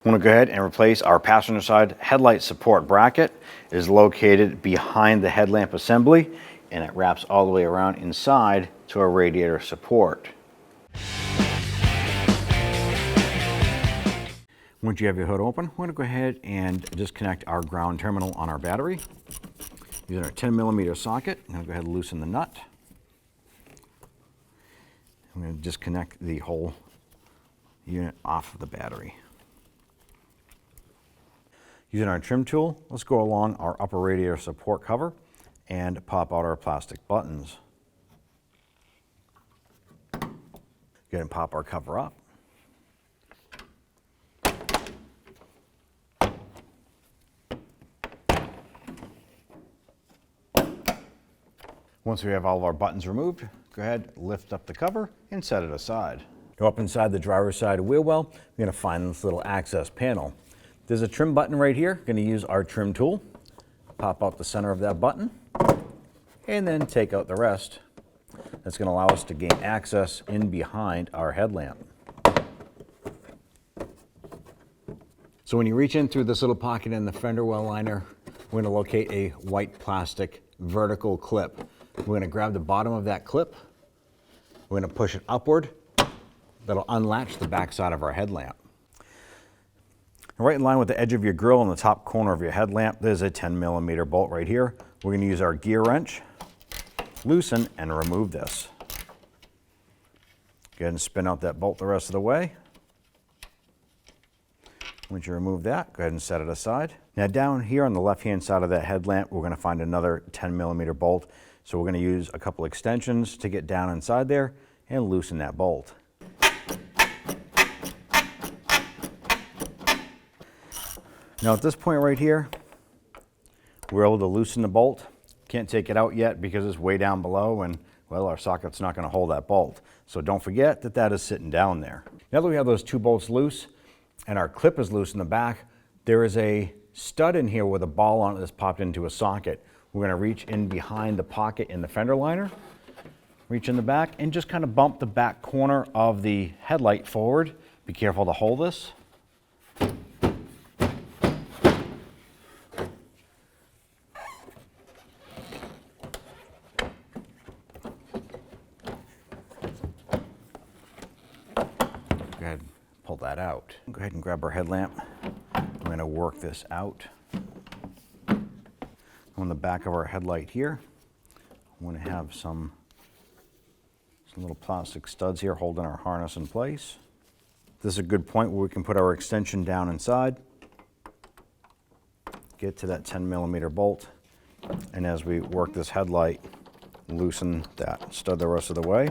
I'm going to go ahead and replace our passenger side headlight support bracket. It is located behind the headlamp assembly, and it wraps all the way around inside to our radiator support. Once you have your hood open, we're going to go ahead and disconnect our ground terminal on our battery. Using our 10mm socket, I'm going to go ahead and loosen the nut. I'm going to disconnect the whole unit off of the battery. Using our trim tool, let's go along our upper radiator support cover and pop out our plastic buttons. Go ahead and pop our cover up. Once we have all of our buttons removed, go ahead, lift up the cover and set it aside. Go up inside the driver's side wheel well, we're going to find this little access panel. There's a trim button right here. We're going to use our trim tool, pop out the center of that button, and then take out the rest. That's going to allow us to gain access in behind our headlamp. So when you reach in through this little pocket in the fender well liner, we're going to locate a white plastic vertical clip. We're going to grab the bottom of that clip. We're going to push it upward. That'll unlatch the back side of our headlamp. Right in line with the edge of your grille in the top corner of your headlamp, there's a 10mm bolt right here. We're going to use our gear wrench, loosen and remove this. Go ahead and spin out that bolt the rest of the way. Once you remove that, go ahead and set it aside. Now down here on the left-hand side of that headlamp, we're going to find another 10mm bolt. So we're going to use a couple extensions to get down inside there and loosen that bolt. Now at this point right here, we're able to loosen the bolt. Can't take it out yet because it's way down below and, well, our socket's not going to hold that bolt. So don't forget that that is sitting down there. Now that we have those two bolts loose and our clip is loose in the back, there is a stud in here with a ball on it that's popped into a socket. We're going to reach in behind the pocket in the fender liner, reach in the back, and just kind of bump the back corner of the headlight forward. Be careful to hold this. Go ahead and pull that out. Go ahead and grab our headlamp. I'm going to work this out. On the back of our headlight here, I'm going to have some little plastic studs here holding our harness in place. This is a good point where we can put our extension down inside, get to that 10mm bolt, and as we work this headlight, loosen that stud the rest of the way.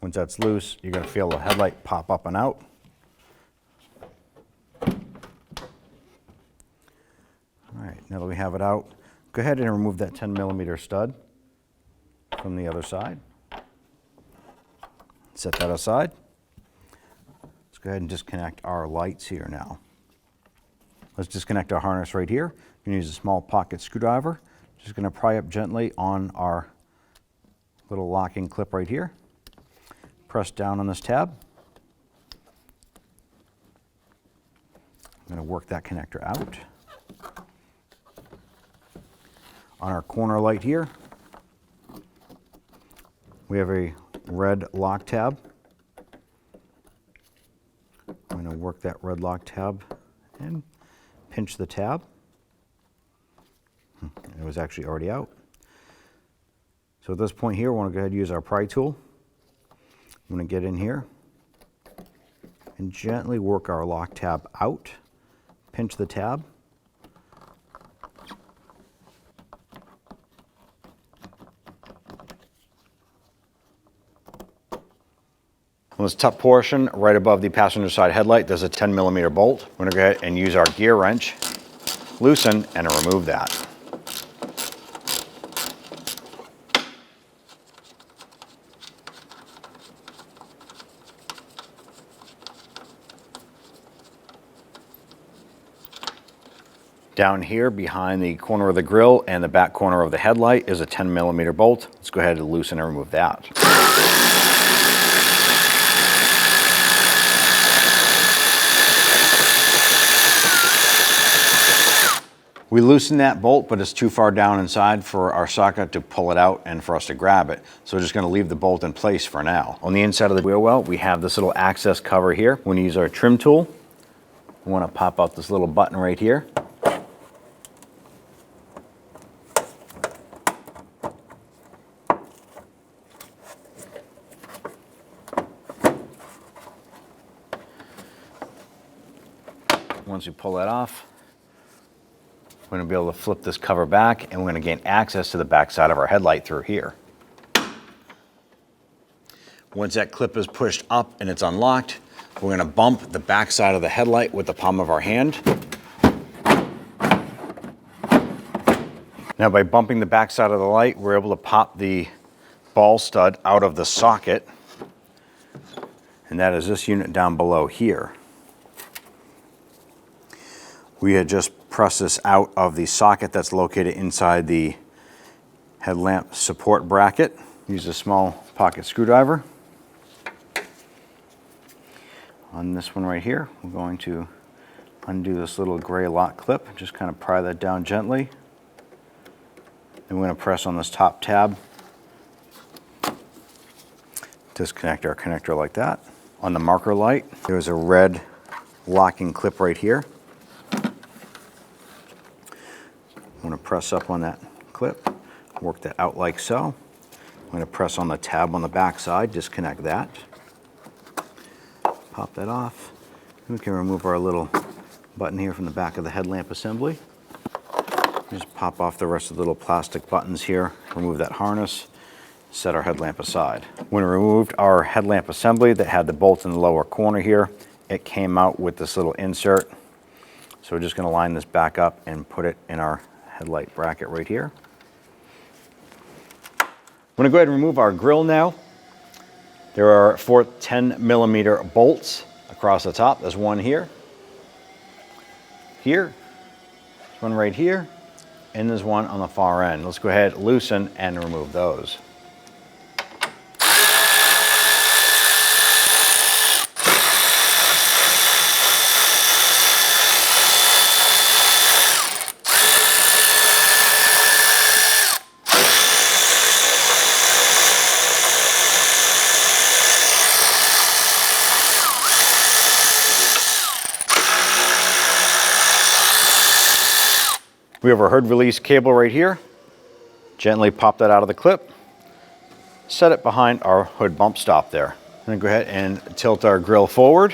Once that's loose, you're going to feel the headlight pop up and out. All right, now that we have it out, go ahead and remove that 10mm stud from the other side. Set that aside. Let's go ahead and disconnect our lights here now. Let's disconnect our harness right here. You can use a small pocket screwdriver. Just going to pry up gently on our little locking clip right here. Press down on this tab. I'm going to work that connector out. On our corner light here, we have a red lock tab. I'm going to work that red lock tab and pinch the tab. It was actually already out. So at this point here, we want to go ahead and use our pry tool. I'm going to get in here and gently work our lock tab out, pinch the tab. On this top portion, right above the passenger side headlight, there's a 10mm bolt. We're going to go ahead and use our gear wrench, loosen, and remove that. Down here behind the corner of the grille and the back corner of the headlight is a 10mm bolt. Let's go ahead and loosen and remove that. We loosened that bolt, but it's too far down inside for our socket to pull it out and for us to grab it. So we're just gonna leave the bolt in place for now. On the inside of the wheel well, we have this little access cover here. We're gonna use our trim tool. We wanna pop out this little button right here. Once you pull that off, we're going to be able to flip this cover back, and we're going to gain access to the back side of our headlight through here. Once that clip is pushed up and it's unlocked, we're going to bump the back side of the headlight with the palm of our hand. Now by bumping the back side of the light, we're able to pop the ball stud out of the socket, and that is this unit down below here. We had just pressed this out of the socket that's located inside the headlamp support bracket. Use a small pocket screwdriver. On this one right here, we're going to undo this little gray lock clip. Just kind of pry that down gently. Then we're going to press on this top tab. Disconnect our connector like that. On the marker light, there's a red locking clip right here. I'm going to press up on that clip, work that out like so. I'm going to press on the tab on the back side, disconnect that. Pop that off. We can remove our little button here from the back of the headlamp assembly. Just pop off the rest of the little plastic buttons here, remove that harness, set our headlamp aside. When we removed our headlamp assembly that had the bolt in the lower corner here, it came out with this little insert. So we're just going to line this back up and put it in our headlight bracket right here. I'm going to go ahead and remove our grille now. There are 4 10mm bolts across the top. There's one here, there's one right here, and there's one on the far end. Let's go ahead, loosen, and remove those. We have our hood release cable right here. Gently pop that out of the clip. Set it behind our hood bump stop there. Then go ahead and tilt our grille forward.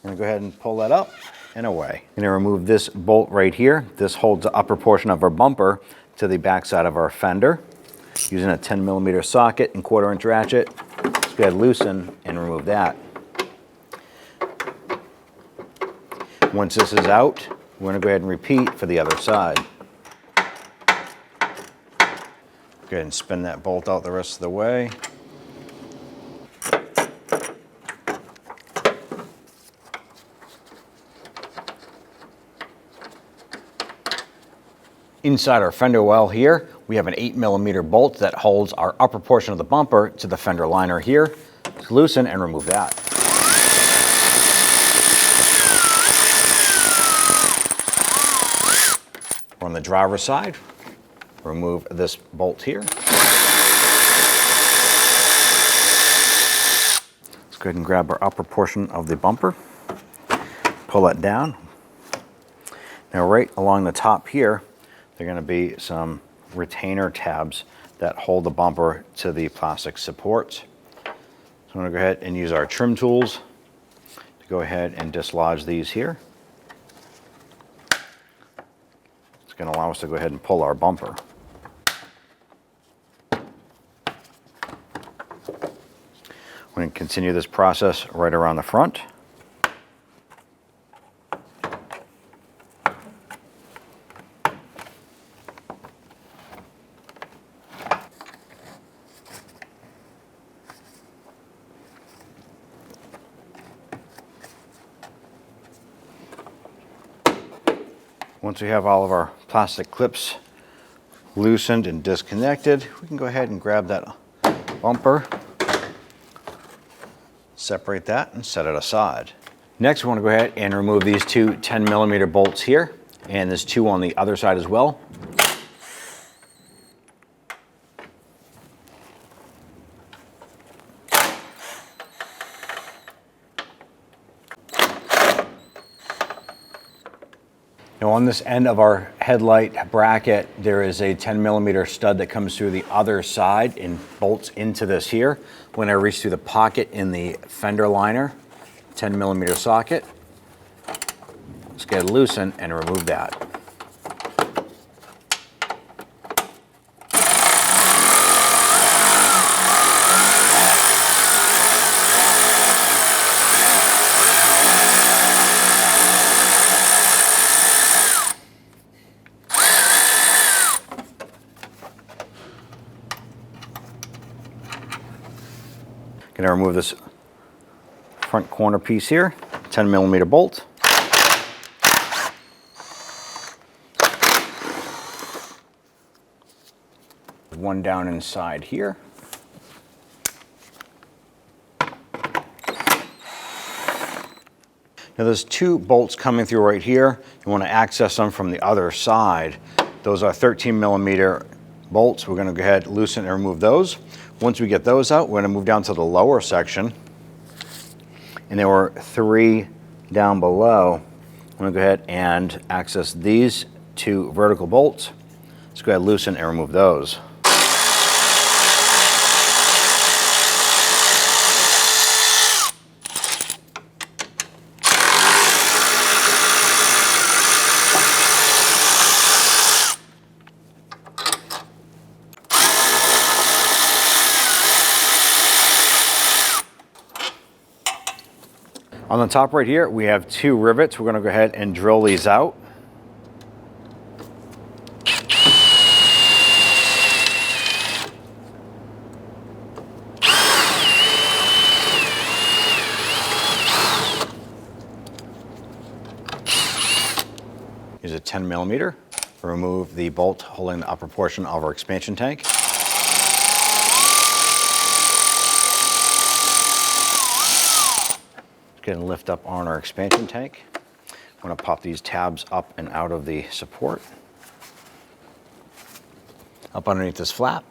I'm going to go ahead and pull that up and away. I'm going to remove this bolt right here. This holds the upper portion of our bumper to the back side of our fender. Using a 10mm socket and 1/4" ratchet. Let's go ahead and loosen and remove that. Once this is out, we're going to go ahead and repeat for the other side. Go ahead and spin that bolt out the rest of the way. Inside our fender well here, we have an 8mm bolt that holds our upper portion of the bumper to the fender liner here. Let's loosen and remove that. On the driver's side, remove this bolt here. Let's go ahead and grab our upper portion of the bumper, pull that down. Now right along the top here, there are going to be some retainer tabs that hold the bumper to the plastic supports. So I'm going to go ahead and use our trim tools to go ahead and dislodge these here. It's going to allow us to go ahead and pull our bumper. We're going to continue this process right around the front. Once we have all of our plastic clips loosened and disconnected, we can go ahead and grab that bumper, Separate that and set it aside. Next, we want to go ahead and remove these two 10mm bolts here, and there's two on the other side as well. Now on this end of our headlight bracket, there is a 10mm stud that comes through the other side and bolts into this here. When I reach through the pocket in the fender liner, 10mm socket, let's get it loosened and remove that. Gonna remove this front corner piece here, 10mm bolt. One down inside here. Now there's two bolts coming through right here. You want to access them from the other side. Those are 13mm bolts. We're going to go ahead, loosen and remove those. Once we get those out, we're going to move down to the lower section. And there were three down below. I'm going to go ahead and access these two vertical bolts. Let's go ahead, loosen and remove those. On the top right here, we have two rivets. We're going to go ahead and drill these out. Use a 10mm. Remove the bolt holding the upper portion of our expansion tank. Go ahead and lift up on our expansion tank. I'm going to pop these tabs up and out of the support. Up underneath this flap,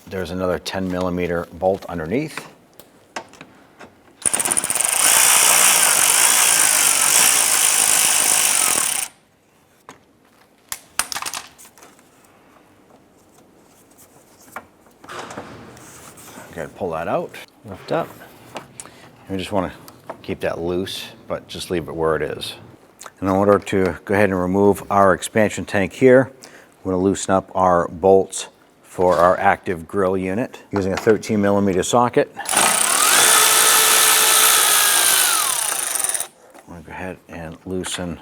there's another 10mm bolt underneath. Go ahead and pull that out, lift up. And we just want to keep that loose, but just leave it where it is. In order to go ahead and remove our expansion tank here, we're going to loosen up our bolts for our active grille unit using a 13mm socket. I'm going to go ahead and loosen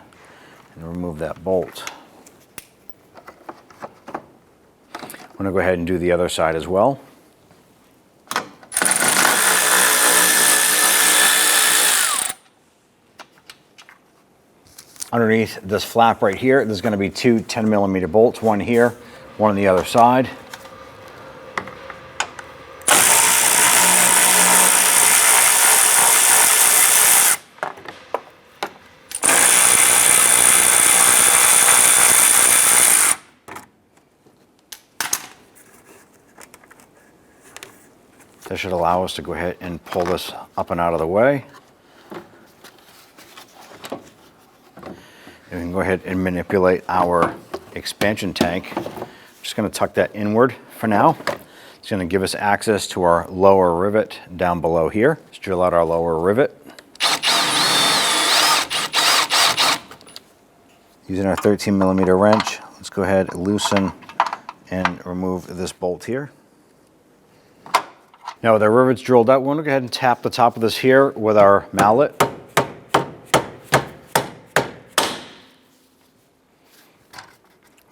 and remove that bolt. I'm going to go ahead and do the other side as well. Underneath this flap right here, there's going to be two 10mm bolts, one here, one on the other side. That should allow us to go ahead and pull this up and out of the way. And we can go ahead and manipulate our expansion tank. I'm just going to tuck that inward for now. It's going to give us access to our lower rivet down below here. Let's drill out our lower rivet. Using our 13mm wrench, let's go ahead, loosen and remove this bolt here. Now with our rivets drilled out, we're going to go ahead and tap the top of this here with our mallet.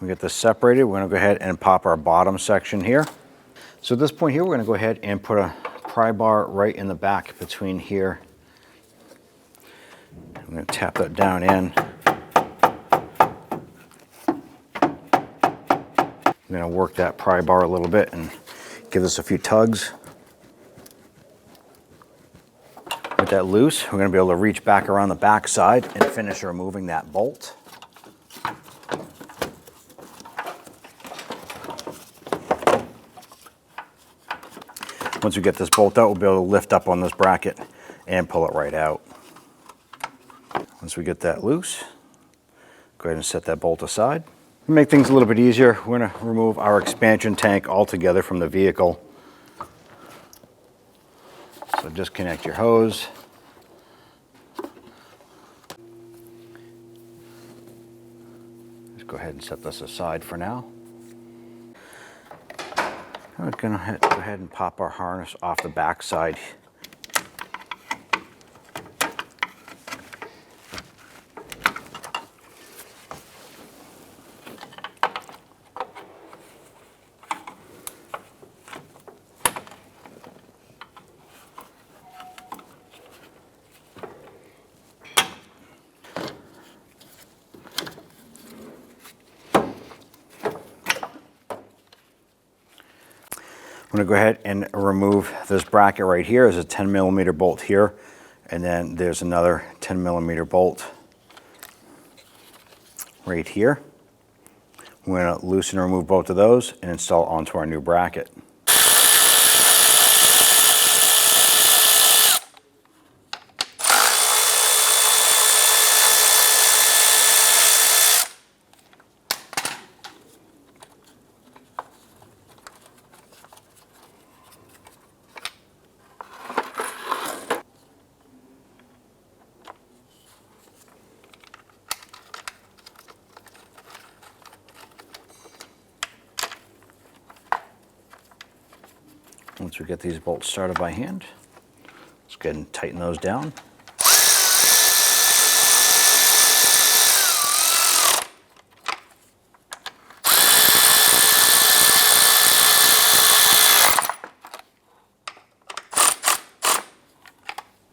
We get this separated, we're going to go ahead and pop our bottom section here. So at this point here, we're going to go ahead and put a pry bar right in the back between here. I'm going to tap that down in. I'm going to work that pry bar a little bit and give this a few tugs. with that loose, we're going to be able to reach back around the back side and finish removing that bolt. Once we get this bolt out, we'll be able to lift up on this bracket and pull it right out. Once we get that loose, go ahead and set that bolt aside. To make things a little bit easier, we're going to remove our expansion tank altogether from the vehicle. So disconnect your hose. Just go ahead and set this aside for now. We're going to go ahead and pop our harness off the back side. I'm going to go ahead and remove this bracket right here. There's a 10 millimeter bolt here, and then there's another 10 millimeter bolt right here. We're going to loosen and remove both of those and install onto our new bracket. Once we get these bolts started by hand, let's go ahead and tighten those down.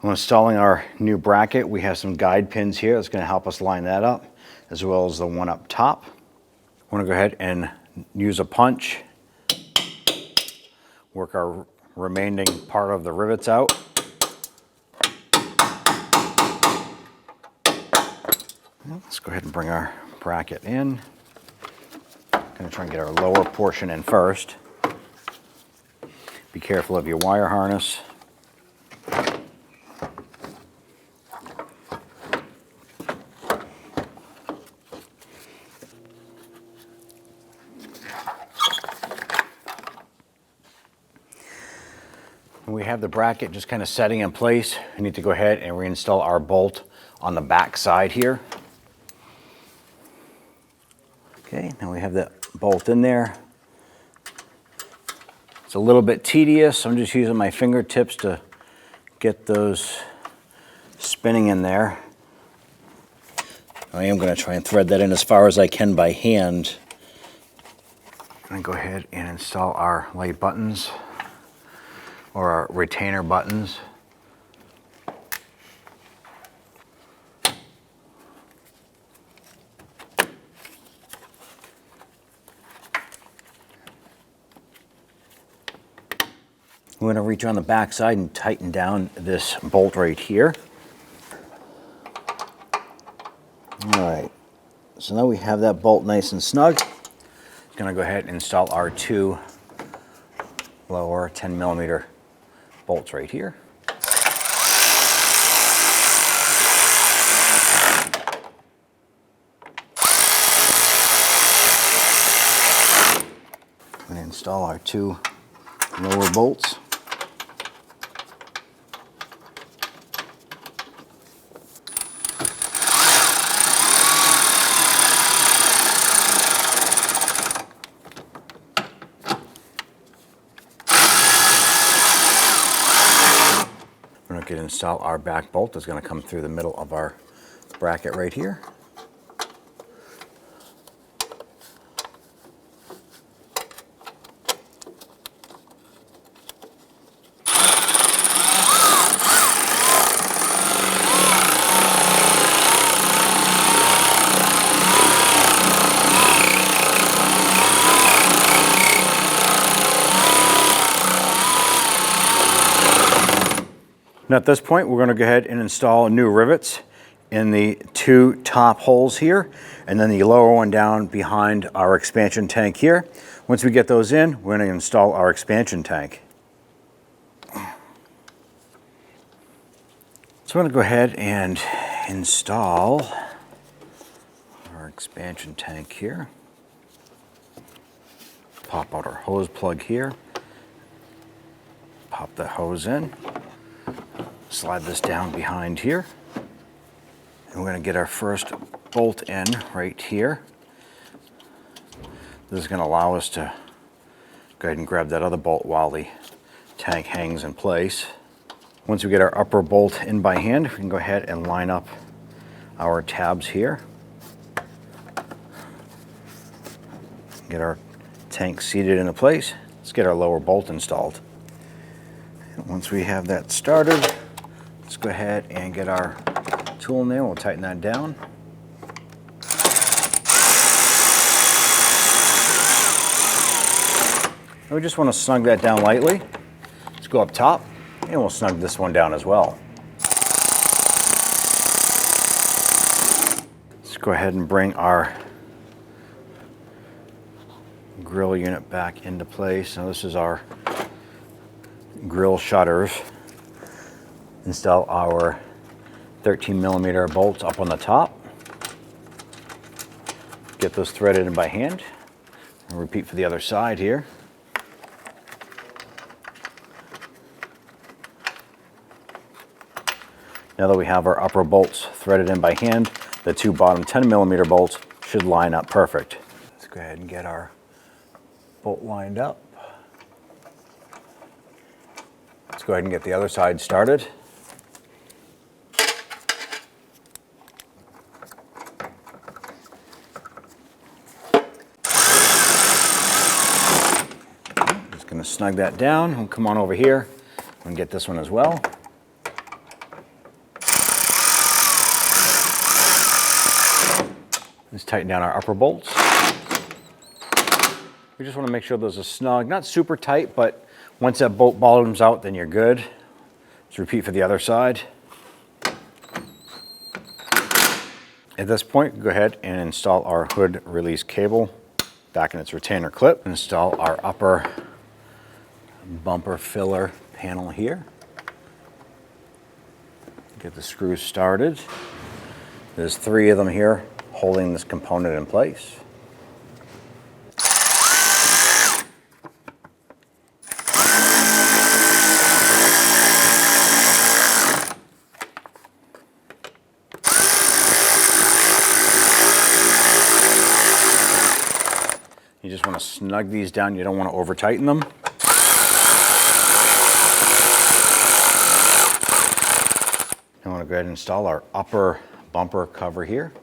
When installing our new bracket, we have some guide pins here that's going to help us line that up, as well as the one up top. We're going to go ahead and use a punch, work our remaining part of the rivets out. Let's go ahead and bring our bracket in. Going to try and get our lower portion in first. Be careful of your wire harness. When we have the bracket just kind of setting in place, we need to go ahead and reinstall our bolt on the back side here. Okay, now we have that bolt in there. It's a little bit tedious. I'm just using my fingertips to get those spinning in there. I am going to try and thread that in as far as I can by hand. I'm going to go ahead and install our light buttons, or our retainer buttons. We're going to reach on the back side and tighten down this bolt right here. All right, so now we have that bolt nice and snug. I'm going to go ahead and install our two lower 10 millimeter bolts right here. I'm going to install our two lower bolts. We're going to install our back bolt that's going to come through the middle of our bracket right here. Now at this point, we're going to go ahead and install new rivets in the 2 top holes here, and then the lower one down behind our expansion tank here. Once we get those in, we're going to install our expansion tank. So I'm going to go ahead and install our expansion tank here. Pop out our hose plug here. Pop the hose in. Slide this down behind here. And we're going to get our first bolt in right here. This is going to allow us to go ahead and grab that other bolt while the tank hangs in place. Once we get our upper bolt in by hand, we can go ahead and line up our tabs here. Get our tank seated into place. Let's get our lower bolt installed. And once we have that started, let's go ahead and get our tool in there. We'll tighten that down. And we just want to snug that down lightly. Let's go up top and we'll snug this one down as well. Let's go ahead and bring our grille unit back into place. Now this is our grille shutters. Install our 13mm bolts up on the top. Get those threaded in by hand. And repeat for the other side here. Now that we have our upper bolts threaded in by hand, the 2 bottom 10mm bolts should line up perfect. Let's go ahead and get our bolt lined up. Let's go ahead and get the other side started. Just going to snug that down. We'll come on over here and get this one as well. Let's tighten down our upper bolts. We just want to make sure those are snug, not super tight, but once that bolt bottoms out, then you're good. Let's repeat for the other side. At this point, go ahead and install our hood release cable back in its retainer clip. Install our upper bumper filler panel here. Get the screws started. There's 3 of them here holding this component in place. You just want to snug these down. You don't want to over tighten them. I want to go ahead and install our upper bumper cover here.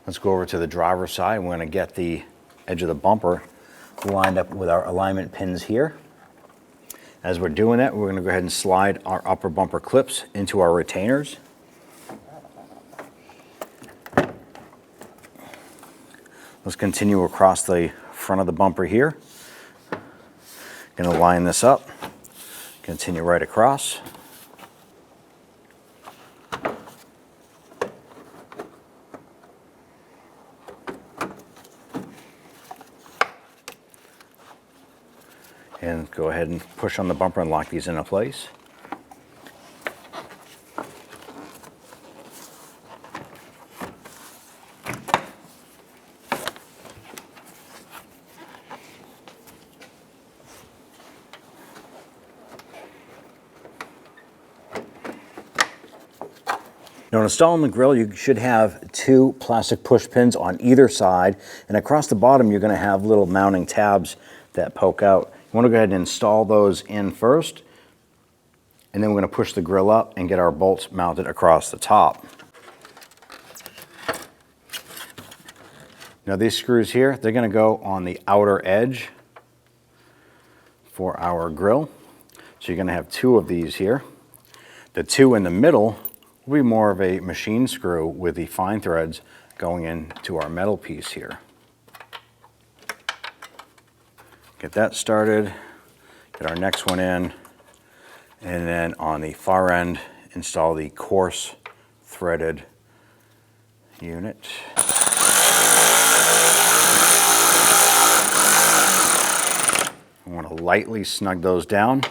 Let's go over to the driver's side. We're going to get the edge of the bumper lined up with our alignment pins here. As we're doing that, we're going to go ahead and slide our upper bumper clips into our retainers. Let's continue across the front of the bumper here. Going to line this up, continue right across. And go ahead and push on the bumper and lock these into place. Now, installing the grille, you should have 2 plastic push pins on either side, and across the bottom you're going to have little mounting tabs that poke out. You want to go ahead and install those in first, and then we're going to push the grille up and get our bolts mounted across the top. Now these screws here, they're going to go on the outer edge for our grille. So you're going to have 2 of these here. The 2 in the middle will be more of a machine screw with the fine threads going into our metal piece here. Get that started, get our next one in, and then on the far end, install the coarse threaded unit. I want to lightly snug those down.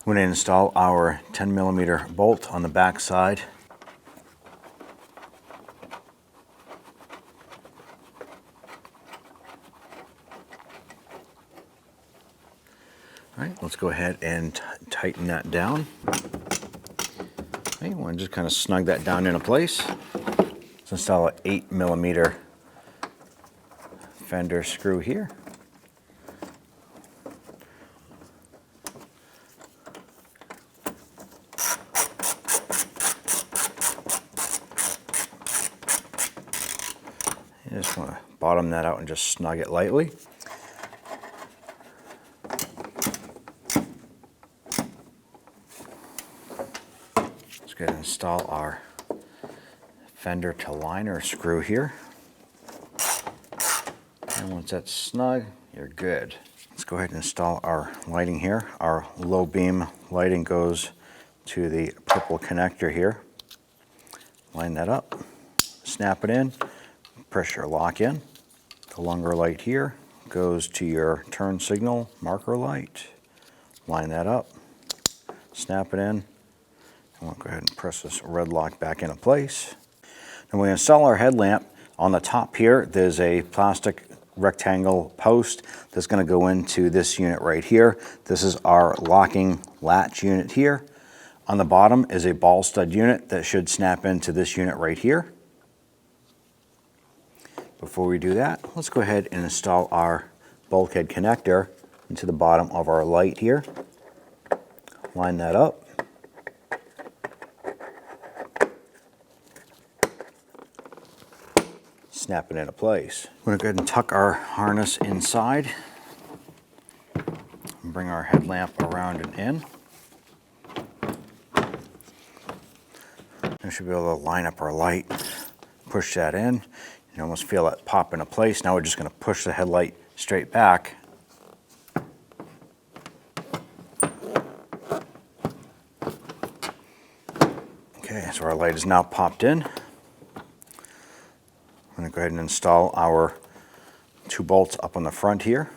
We're going to install our 10mm bolt on the back side. All right, let's go ahead and tighten that down. Okay, you want to just kind of snug that down into place. Let's install an 8mm fender screw here. You just want to bottom that out and just snug it lightly. Let's go ahead and install our fender to liner screw here. And once that's snug, you're good. Let's go ahead and install our lighting here. Our low beam lighting goes to the purple connector here. Line that up, snap it in, press your lock in. The longer light here goes to your turn signal marker light. Line that up, snap it in, and we'll go ahead and press this red lock back into place. And we install our headlamp. On the top here, there's a plastic rectangle post that's going to go into this unit right here. This is our locking latch unit here. On the bottom is a ball stud unit that should snap into this unit right here. Before we do that, let's go ahead and install our bulkhead connector into the bottom of our light here. Line that up. Snap it into place. We're going to go ahead and tuck our harness inside and bring our headlamp around and in. We should be able to line up our light, push that in. You almost feel it pop into place. Now we're just going to push the headlight straight back. Okay, so our light is now popped in. I'm going to go ahead and install our 2 bolts up on the front here.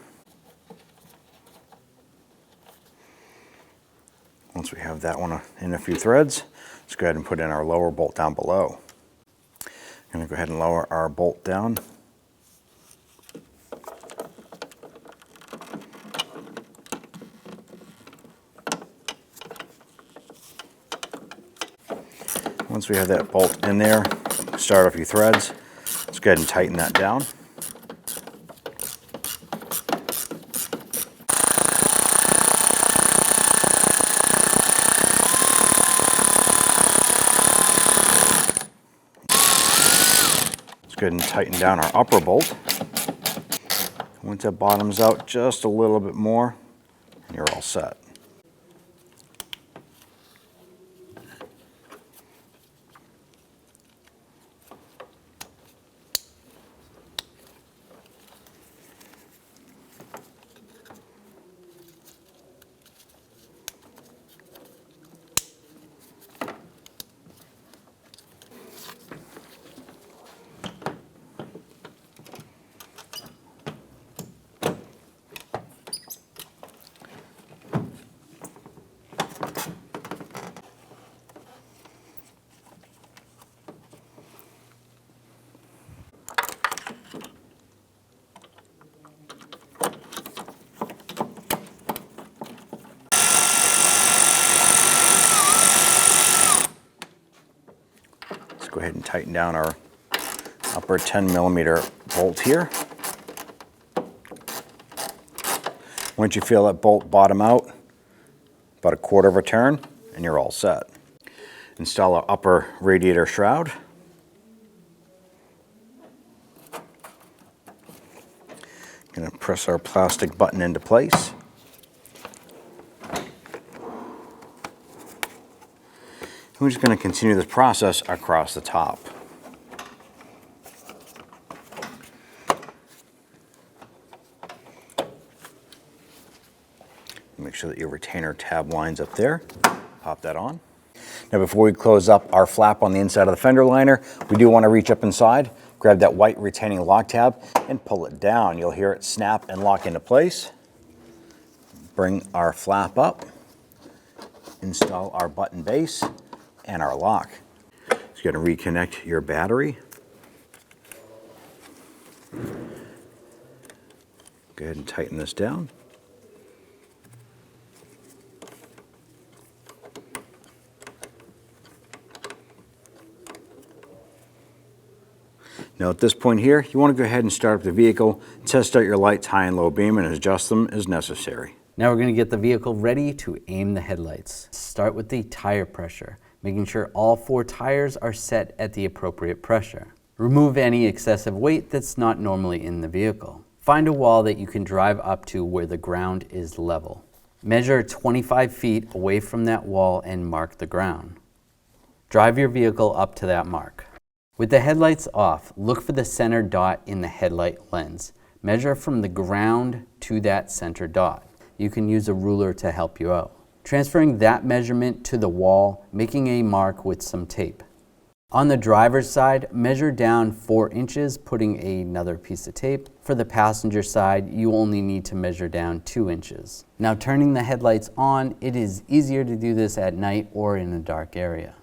Once we have that one in a few threads, let's go ahead and put in our lower bolt down below. I'm going to go ahead and lower our bolt down. Once we have that bolt in there, start a few threads. Let's go ahead and tighten that down. Let's go ahead and tighten down our upper bolt. Once that bottoms out just a little bit more, and you're all set. Go ahead and tighten down our upper 10mm bolt here. Once you feel that bolt bottom out, about 1/4 of a turn, and you're all set. Install our upper radiator shroud. Gonna press our plastic button into place. We're just going to continue this process across the top. Make sure that your retainer tab lines up there. Pop that on. Now before we close up our flap on the inside of the fender liner, we do want to reach up inside, grab that white retaining lock tab and pull it down. You'll hear it snap and lock into place. Bring our flap up, install our button base and our lock. So you're going to reconnect your battery. Go ahead and tighten this down. Now at this point here, you want to go ahead and start up the vehicle, test out your lights high and low beam, and adjust them as necessary. Now we're going to get the vehicle ready to aim the headlights. Start with the tire pressure, making sure all 4 tires are set at the appropriate pressure. Remove any excessive weight that's not normally in the vehicle. Find a wall that you can drive up to where the ground is level. Measure 25 feet away from that wall and mark the ground. Drive your vehicle up to that mark. With the headlights off, look for the center dot in the headlight lens. Measure from the ground to that center dot. You can use a ruler to help you out. Transferring that measurement to the wall, making a mark with some tape. On the driver's side, measure down 4 inches, putting another piece of tape. For the passenger side, you only need to measure down 2 inches. Now turning the headlights on, it is easier to do this at night or in a dark area.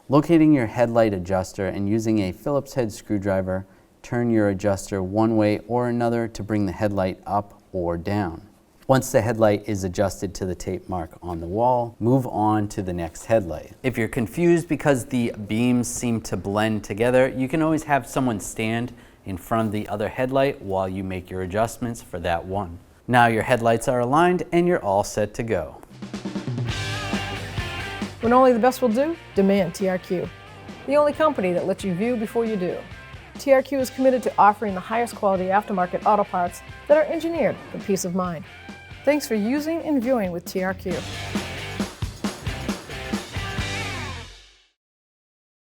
Locating your headlight adjuster and using a Phillips head screwdriver, turn your adjuster one way or another to bring the headlight up or down. Once the headlight is adjusted to the tape mark on the wall, move on to the next headlight. If you're confused because the beams seem to blend together, you can always have someone stand in front of the other headlight while you make your adjustments for that one. Now your headlights are aligned and you're all set to go. When only the best will do, demand TRQ. The only company that lets you view before you do. TRQ is committed to offering the highest quality aftermarket auto parts that are engineered for peace of mind. Thanks for using and viewing with TRQ.